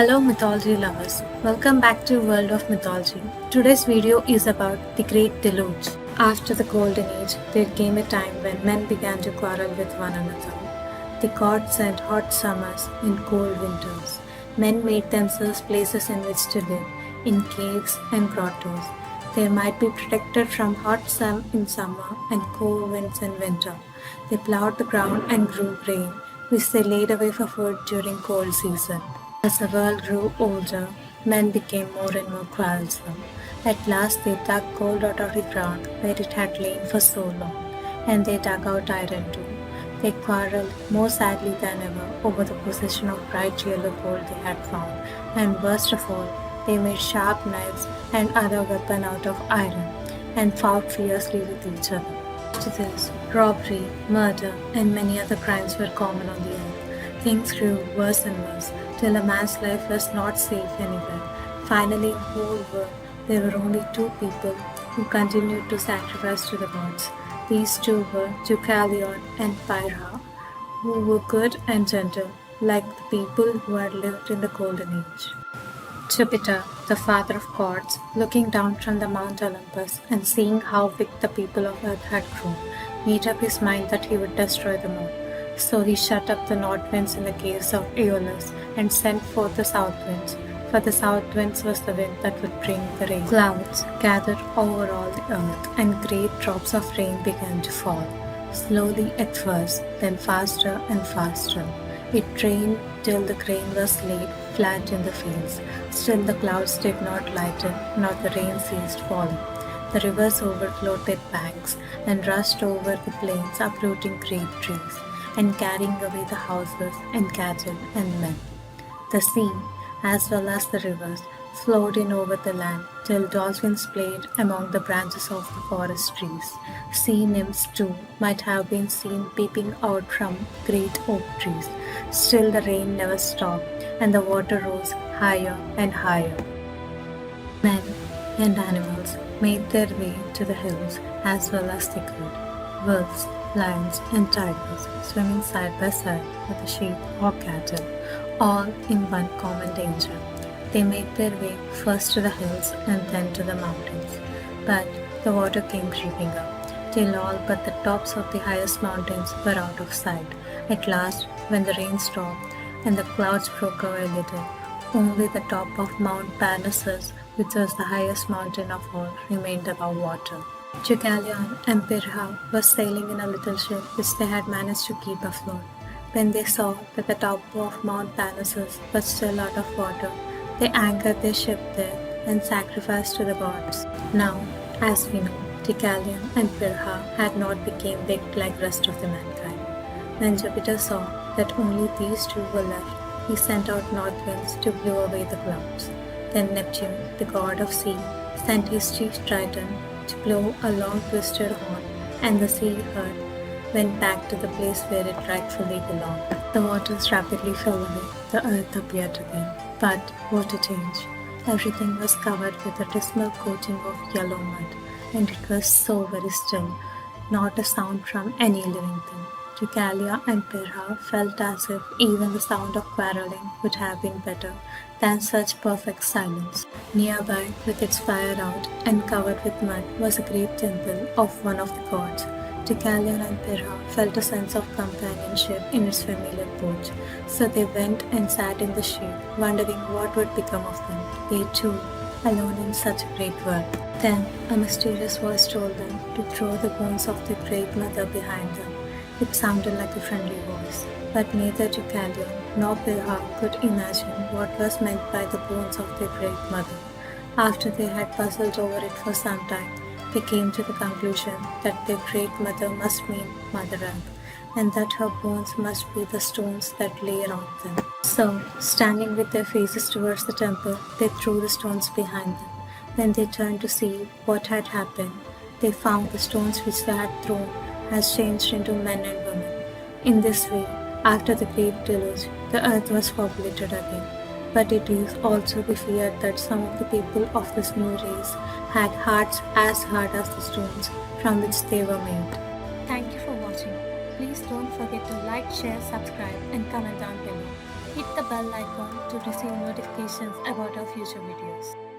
Hello mythology lovers, welcome back to World of Mythology. Today's video is about the Great Deluge. After the Golden Age, there came a time when men began to quarrel with one another. The gods sent hot summers and cold winters. Men made themselves places in which to live, in caves and grottos. They might be protected from hot sun in summer and cold winds in winter. They plowed the ground and grew grain, which they laid away for food during cold season. As the world grew older, men became more and more quarrelsome. At last they dug gold out of the ground where it had lain for so long, and they dug out iron too. They quarrelled more sadly than ever over the possession of bright yellow gold they had found, and worst of all, they made sharp knives and other weapons out of iron, and fought fiercely with each other. After this, robbery, murder, and many other crimes were common on the earth. Things grew worse and worse, till a man's life was not safe anywhere. Finally, in the whole world, there were only two people who continued to sacrifice to the gods. These two were Deucalion and Pyrrha, who were good and gentle, like the people who had lived in the Golden Age. Jupiter, the father of gods, looking down from the Mount Olympus and seeing how big the people of earth had grown, made up his mind that he would destroy them all. So he shut up the north winds in the caves of Aeolus and sent forth the south winds, for the south winds was the wind that would bring the rain. Clouds gathered over all the earth, and great drops of rain began to fall, slowly at first, then faster and faster. It rained till the grain was laid flat in the fields. Still the clouds did not lighten, nor the rain ceased falling. The rivers overflowed their banks and rushed over the plains, uprooting great trees and carrying away the houses and cattle and men. The sea, as well as the rivers, flowed in over the land till dolphins played among the branches of the forest trees. Sea nymphs too might have been seen peeping out from great oak trees. Still the rain never stopped, and the water rose higher and higher. Men and animals made their way to the hills as well as they could. Wolves, lions, and tigers swimming side by side with the sheep or cattle, all in one common danger. They made their way first to the hills and then to the mountains. But the water came creeping up, till all but the tops of the highest mountains were out of sight. At last, when the rain stopped and the clouds broke away a little, only the top of Mount Parnassus, which was the highest mountain of all, remained above water. Deucalion and Pyrrha were sailing in a little ship which they had managed to keep afloat. When they saw that the top of Mount Parnassus was still out of water, they anchored their ship there and sacrificed to the gods. Now, as we know, Deucalion and Pyrrha had not become big like the rest of the mankind. When Jupiter saw that only these two were left, he sent out north winds to blow away the clouds. Then Neptune, the god of sea, sent his chief Triton to blow a long twisted horn, and the sea herd went back to the place where it rightfully belonged. The waters rapidly fell away, the earth appeared again. But what a change! Everything was covered with a dismal coating of yellow mud, and it was so very still, not a sound from any living thing. Deucalion and Pyrrha felt as if even the sound of quarreling would have been better than such perfect silence. Nearby, with its fire out and covered with mud, was a great temple of one of the gods. Deucalion and Pyrrha felt a sense of companionship in its familiar porch, so they went and sat in the shade, wondering what would become of them, they too, alone in such a great world. Then a mysterious voice told them to throw the bones of the Great Mother behind them. It sounded like a friendly voice, but neither Deucalion nor Pyrrha could imagine what was meant by the bones of their Great Mother. After they had puzzled over it for some time, they came to the conclusion that their Great Mother must mean Mother Earth, and that her bones must be the stones that lay around them. So, standing with their faces towards the temple, they threw the stones behind them. When they turned to see what had happened, they found the stones which they had thrown has changed into men and women. In this way, after the Great Deluge, the earth was populated again. But it is also be feared that some of the people of this new race had hearts as hard as the stones from which they were made. Thank you for watching. Please don't forget to like, share, subscribe, and comment down below. Hit the bell icon to receive notifications about our future videos.